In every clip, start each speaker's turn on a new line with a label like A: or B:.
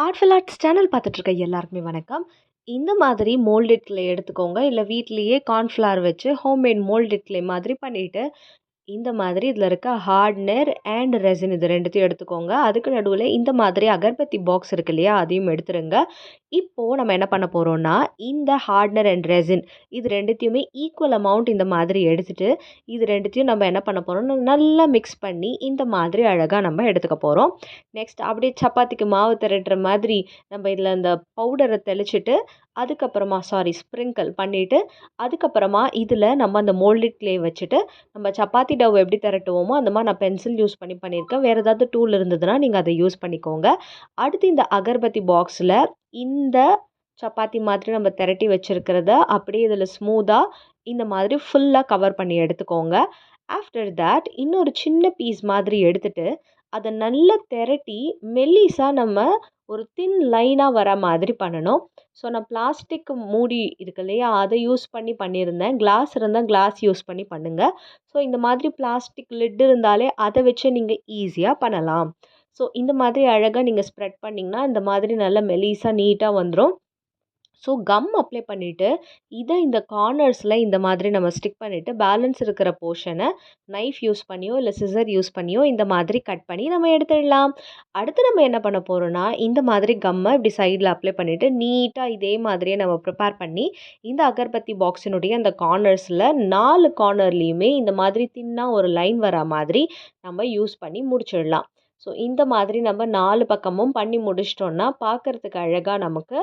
A: ஆர்ட்ஃபில் arts channel பார்த்துட்டு இருக்க எல்லாருக்குமே வணக்கம். இந்த மாதிரி மோல்டட் கிளே எடுத்துக்கோங்க. இல்ல வீட்லயே கார்ன்ஃப்ளவர் வச்சு ஹோம்மேட் மோல்டட் கிளே மாதிரி பண்ணிட்டு, இந்த மாதிரி இதில இருக்க ஹார்ட்னர் அண்ட் ரெசின் இது 2த்தையும் எடுத்துக்கோங்க. அதுக்கு நடுவுல இந்த மாதிரி அகர்பத்தி பாக்ஸ் இருக்கு இல்லையா? அதையும் எடுத்துருங்க. இப்போ நம்ம என்ன பண்ண போறோம்னா, இந்த ஹார்ட்னர் அண்ட் ரெசின் இது 2த்தையுமே ஈக்குவல் அமௌண்ட் இந்த மாதிரி எடுத்துட்டு, இது 2த்தையும் நம்ம என்ன பண்ண போறோம்னா, நல்லா மிக்ஸ் பண்ணி இந்த மாதிரி அழகா நம்ம எடுத்துக்க போறோம். நெக்ஸ்ட் அப்படியே சப்பாத்திக்கு மாவு திரட்டுற மாதிரி நம்ம இதில இந்த பவுடர தெளிச்சுட்டு, அதுக்கப்புறமா ஸ்ப்ரிங்கிள் பண்ணிட்டு, அதுக்கப்புறமா இதில நம்ம அந்த மோல்டட் கிளே வச்சுட்டு, நம்ம சப்பாத்தி டவ் எப்படி திரட்டுவோமோ, அந்த மாரி நான் பென்சில் யூஸ் பண்ணியிருக்கேன். வேறு ஏதாவது டூல் இருந்ததுன்னா, நீங்க அத யூஸ் பண்ணிக்கோங்க. அடுத்து இந்த அகர்பத்தி பாக்ஸில இந்த சப்பாத்தி மாதிரி நம்ம திரட்டி வச்சிருக்கிறத அப்படியே இதில ஸ்மூத்தா இந்த மாதிரி ஃபுல்லா கவர் பண்ணி எடுத்துக்கோங்க. ஆஃப்டர் தட் இன்னொரு சின்ன பீஸ் மாதிரி எடுத்துட்டு, அத நல்லா திரட்டி மெல்லிசா நம்ம ஒரு தின் லைனா வர மாதிரி பண்ணணும். ஸோ நான் பிளாஸ்டிக் மூடி இருக்கு இல்லையா? அத யூஸ் பண்ணி பண்ணியிருந்தேன். கிளாஸ் இருந்தா கிளாஸ் யூஸ் பண்ணி பண்ணுங்க. ஸோ இந்த மாதிரி பிளாஸ்டிக் லிட் இருந்தாலே அத வச்சு நீங்க ஈஸியா பண்ணலாம். ஸோ இந்த மாதிரி அழகா நீங்க ஸ்ப்ரெட் பண்ணீங்கன்னா, இந்த மாதிரி நல்லா மெல்லிசா நீட்டா வந்துரும். ஸோ கம் அப்ளை பண்ணிவிட்டு, இத இந்த கார்னர்ஸில் இந்த மாதிரி நம்ம ஸ்டிக் பண்ணிவிட்டு, பேலன்ஸ் இருக்கிற போர்ஷனை நைஃப் யூஸ் பண்ணியோ இல்லை சிசர் யூஸ் பண்ணியோ இந்த மாதிரி கட் பண்ணி நம்ம எடுத்துடலாம். அடுத்து நம்ம என்ன பண்ண போகிறோம்னா, இந்த மாதிரி கம்மை இப்படி சைடில் அப்ளை பண்ணிவிட்டு நீட்டாக இதே மாதிரியே நம்ம ப்ரிப்பேர் பண்ணி இந்த அகர்பத்தி பாக்ஸினுடைய அந்த கார்னர்ஸில் 4 கார்னர்லேயுமே இந்த மாதிரி தின்னாக ஒரு லைன் வர மாதிரி நம்ம யூஸ் பண்ணி முடிச்சிடலாம். ஸோ இந்த மாதிரி நம்ம 4 பக்கமும் பண்ணி முடிச்சிட்டோம்னா பார்க்குறதுக்கு அழகாக நமக்கு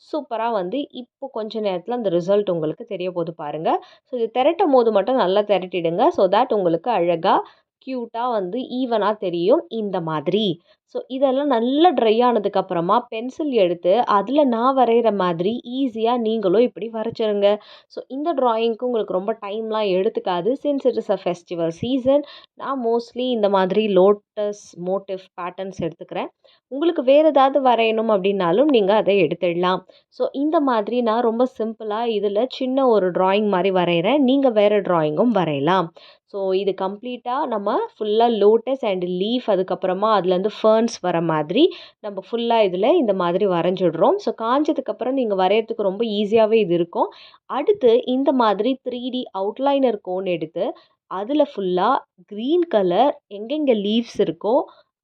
A: சூப்பராக வந்து இப்போ கொஞ்ச நேரத்தில் அந்த ரிசல்ட் உங்களுக்கு தெரிய போது பாருங்கள். ஸோ இது திரட்டும் போது மட்டும் நல்லா திரட்டிடுங்க. ஸோ தட் உங்களுக்கு அழகாக க்யூட்டாக வந்து ஈவனாக தெரியும் இந்த மாதிரி. ஸோ இதெல்லாம் நல்லா ட்ரை ஆனதுக்கப்புறமா பென்சில் எடுத்து அதில் நான் வரைகிற மாதிரி ஈஸியாக நீங்களும் இப்படி வரைச்சிருங்க. ஸோ இந்த ட்ராயிங்க்கு உங்களுக்கு ரொம்ப டைம்லாம் எடுத்துக்காது. Since it is a festival season, நான் மோஸ்ட்லி இந்த மாதிரி லோட்டஸ் மோட்டிவ் பேட்டர்ன்ஸ் எடுத்துக்கிறேன். உங்களுக்கு வேறு ஏதாவது வரையணும் அப்படின்னாலும் நீங்கள் அதை எடுத்துடலாம். ஸோ இந்த மாதிரி நான் ரொம்ப சிம்பிளாக இதில் சின்ன ஒரு ட்ராயிங் மாதிரி வரைகிறேன். நீங்கள் வேறு ட்ராயிங்கும் வரையலாம். ஸோ இது கம்ப்ளீட்டாக நம்ம ஃபுல்லாக லோட்டஸ் அண்ட் லீஃப், அதுக்கப்புறமா அதுலேருந்து ஃபர்ன்ஸ் வர மாதிரி நம்ம ஃபுல்லாக இதில் இந்த மாதிரி வரைஞ்சிடுறோம். ஸோ காஞ்சதுக்கப்புறம் நீங்கள் வரைகிறதுக்கு ரொம்ப ஈஸியாகவே இது இருக்கும். அடுத்து இந்த மாதிரி 3D அவுட்லைனர் கோன் எடுத்து அதில் ஃபுல்லாக க்ரீன் கலர் எங்கெங்கே லீவ்ஸ் இருக்கோ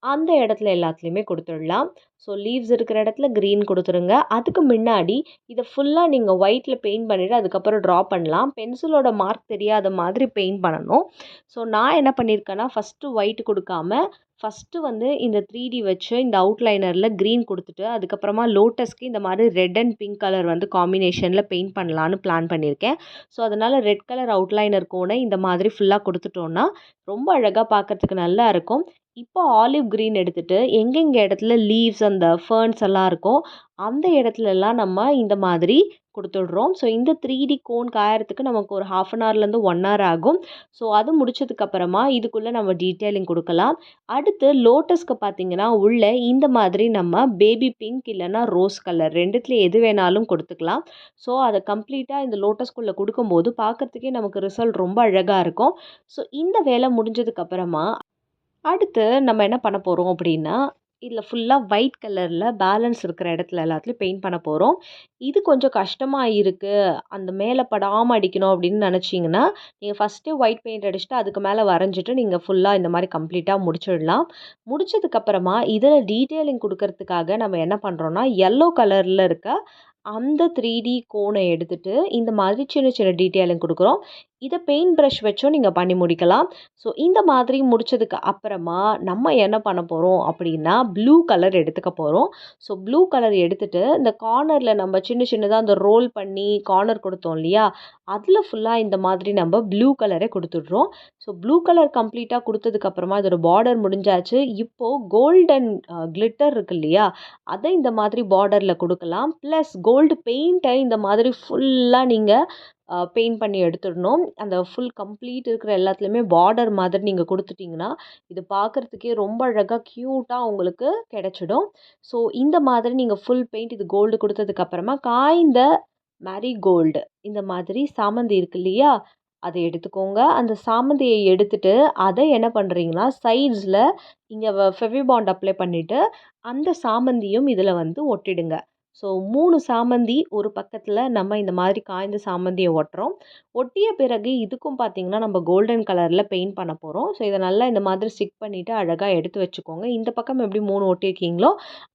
A: அந்த இடத்துல எல்லாத்துலேயுமே கொடுத்துடலாம். ஸோ லீவ்ஸ் இருக்கிற இடத்துல க்ரீன் கொடுத்துருங்க. அதுக்கு முன்னாடி இதை ஃபுல்லாக நீங்கள் ஒயிட்டில் பெயிண்ட் பண்ணிவிட்டு அதுக்கப்புறம் ட்ரா பண்ணலாம். பென்சிலோட மார்க் தெரியாத மாதிரி பெயிண்ட் பண்ணணும். ஸோ நான் என்ன பண்ணியிருக்கேன்னா, ஃபஸ்ட்டு ஒயிட் கொடுக்காம ஃபஸ்ட்டு வந்து இந்த 3D வச்சு இந்த அவுட்லைனரில் க்ரீன் கொடுத்துட்டு, அதுக்கப்புறமா லோட்டஸ்க்கு இந்த மாதிரி ரெட் அண்ட் பிங்க் கலர் வந்து காம்பினேஷனில் பெயிண்ட் பண்ணலான்னு பிளான் பண்ணியிருக்கேன். ஸோ அதனால் ரெட் கலர் அவுட்லைனர் கோனை இந்த மாதிரி ஃபுல்லாக கொடுத்துட்டோன்னா ரொம்ப அழகாக பார்க்குறதுக்கு நல்லா இருக்கும். இப்போ ஆலிவ் க்ரீன் எடுத்துகிட்டு எங்கெங்கே இடத்துல லீவ்ஸ் அந்த ஃபர்ன்ஸ் எல்லாம் இருக்கோ அந்த இடத்துலலாம் நம்ம இந்த மாதிரி கொடுத்துடுறோம். ஸோ இந்த 3D கோன் காயறதுக்கு நமக்கு ஒரு 1/2 அன் ஹவர்லேருந்து 1 ஹவர் ஆகும். ஸோ அது முடிச்சதுக்கப்புறமா இதுக்குள்ளே நம்ம டீட்டெயிலிங் கொடுக்கலாம். அடுத்து லோட்டஸ்க்கு பார்த்தீங்கன்னா உள்ளே இந்த மாதிரி நம்ம பேபி பிங்க் இல்லைன்னா ரோஸ் கலர் 2த்துல எது வேணாலும் கொடுத்துக்கலாம். ஸோ அதை கம்ப்ளீட்டாக இந்த லோட்டஸ்குள்ளே கொடுக்கும்போது பார்க்குறதுக்கே நமக்கு ரிசல்ட் ரொம்ப அழகாக இருக்கும். ஸோ இந்த வேலை முடிஞ்சதுக்கப்புறமா அடுத்து நம்ம என்ன பண்ண போகிறோம் அப்படின்னா, இதில் ஃபுல்லாக ஒயிட் கலரில் பேலன்ஸ் இருக்கிற இடத்துல எல்லாத்துலேயும் பெயிண்ட் பண்ண போகிறோம். இது கொஞ்சம் கஷ்டமாக இருக்குது, அந்த மேலே படாமல் அடிக்கணும் அப்படின்னு நினச்சிங்கன்னா, நீங்கள் ஃபஸ்ட்டே ஒயிட் பெயிண்ட் அடிச்சுட்டு அதுக்கு மேலே வரைஞ்சிட்டு நீங்கள் ஃபுல்லாக இந்த மாதிரி கம்ப்ளீட்டாக முடிச்சிடலாம். முடிச்சதுக்கப்புறமா இதில் டீட்டெயிலிங் கொடுக்கறதுக்காக நம்ம என்ன பண்ணுறோன்னா, எல்லோ கலரில் இருக்க அந்த 3D கோனை எடுத்துகிட்டு இந்த மாதிரி சின்ன சின்ன டீட்டெயிலிங் கொடுக்குறோம். இதை பெயிண்ட் ப்ரஷ் வச்சும் நீங்கள் பண்ணி முடிக்கலாம். ஸோ இந்த மாதிரி முடிச்சதுக்கு அப்புறமா நம்ம என்ன பண்ண போகிறோம் அப்படின்னா, ப்ளூ கலர் எடுத்துக்க போகிறோம். ஸோ ப்ளூ கலர் எடுத்துகிட்டு இந்த கார்னரில் நம்ம சின்ன சின்னதாக அந்த ரோல் பண்ணி கார்னர் கொடுத்தோம் இல்லையா, அதில் ஃபுல்லாக இந்த மாதிரி நம்ம ப்ளூ கலரை கொடுத்துட்றோம். ஸோ ப்ளூ கலர் கம்ப்ளீட்டாக கொடுத்ததுக்கப்புறமா இதோட பார்டர் முடிஞ்சாச்சு. இப்போது கோல்டன் கிளிட்டர் இருக்கு இல்லையா, அதை இந்த மாதிரி பார்டரில் கொடுக்கலாம். ப்ளஸ் கோல்டு பெயிண்ட்டை இந்த மாதிரி ஃபுல்லாக நீங்கள் பெயிண்ட் பண்ணி எடுத்துடணும். அந்த ஃபுல் கம்ப்ளீட் இருக்கிற எல்லாத்துலேயுமே பார்டர் மாதிரி நீங்கள் கொடுத்துட்டிங்கன்னா, இது பார்க்குறதுக்கே ரொம்ப அழகாக க்யூட்டாக உங்களுக்கு கிடச்சிடும். ஸோ இந்த மாதிரி நீங்கள் ஃபுல் பெயிண்ட் இது கோல்டு கொடுத்ததுக்கப்புறமா காய்ந்த மேரிகோல்டு இந்த மாதிரி சாமந்தி இருக்கு இல்லையா, அதை எடுத்துக்கோங்க. அந்த சாமந்தியை எடுத்துட்டு அதை என்ன பண்ணுறீங்கன்னா, சைட்ஸில் இங்கே ஃபெவிபாண்ட் அப்ளை பண்ணிவிட்டு அந்த சாமந்தியும் இதில் வந்து ஒட்டிடுங்க. ஸோ 3 சாமந்தி ஒரு பக்கத்தில் நம்ம இந்த மாதிரி காய்ந்த சாமந்தியை ஒட்டுறோம். ஒட்டிய பிறகு இதுக்கும் பார்த்தீங்கன்னா நம்ம கோல்டன் கலரில் பெயிண்ட் பண்ண போகிறோம். ஸோ இதை நல்லா இந்த மாதிரி ஸ்டிக் பண்ணிவிட்டு அழகாக எடுத்து வச்சுக்கோங்க. இந்த பக்கம் எப்படி 3 ஒட்டியிருக்கீங்களோ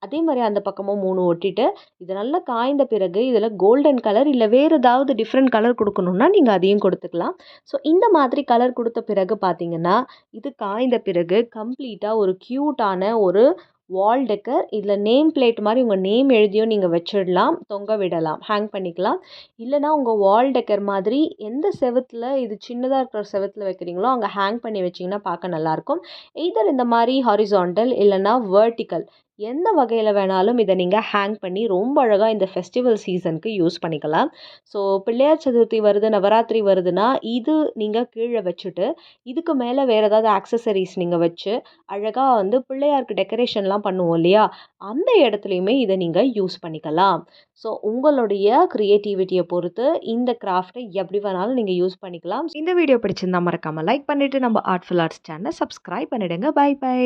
A: அதே மாதிரி அந்த பக்கமும் 3 ஒட்டிட்டு இது நல்லா காய்ந்த பிறகு இதில் கோல்டன் கலர் இல்லை வேறு ஏதாவது டிஃப்ரெண்ட் கலர் கொடுக்கணுன்னா நீங்கள் அதையும் கொடுத்துக்கலாம். ஸோ இந்த மாதிரி கலர் கொடுத்த பிறகு பார்த்தீங்கன்னா இது காய்ந்த பிறகு கம்ப்ளீட்டாக ஒரு க்யூட்டான ஒரு வால் டெக்கர். இதில் நேம் பிளேட் மாதிரி உங்கள் நேம் எழுதியும் நீங்கள் வச்சிடலாம், தொங்க விடலாம், ஹேங் பண்ணிக்கலாம். இல்லைனா உங்கள் வால் டெக்கர் மாதிரி எந்த செவுத்தில் இது சின்னதாக இருக்கிற செவுத்தில் வைக்கிறீங்களோ அங்கே ஹேங் பண்ணி வச்சிங்கன்னா பார்க்க நல்லாயிருக்கும். எய்தர் இந்த மாதிரி ஹாரிசான்டல் இல்லைனா வெர்டிக்கல் எந்த வகையில் வேணாலும் இதை நீங்கள் ஹேங் பண்ணி ரொம்ப அழகாக இந்த ஃபெஸ்டிவல் சீசனுக்கு யூஸ் பண்ணிக்கலாம். ஸோ பிள்ளையார் சதுர்த்தி வருது, நவராத்திரி வருதுன்னா இது நீங்கள் கீழே வச்சுட்டு இதுக்கு மேலே வேறு ஏதாவது ஆக்சசரிஸ் நீங்கள் வச்சு அழகாக வந்து பிள்ளையாருக்கு டெக்கரேஷன்லாம் பண்ணுவோம் இல்லையா, அந்த இடத்துலையுமே இதை நீங்கள் யூஸ் பண்ணிக்கலாம். ஸோ உங்களுடைய க்ரியேட்டிவிட்டியை பொறுத்து இந்த கிராஃப்ட்டை எப்படி வேணாலும் நீங்கள் யூஸ் பண்ணிக்கலாம். இந்த வீடியோ பிடிச்சிருந்தா மறக்காமல் லைக் பண்ணிவிட்டு நம்ம ஆர்ட்ஃபுல் ஆர்ட்ஸ் சேனலை சப்ஸ்கிரைப் பண்ணிவிடுங்க. Bye by.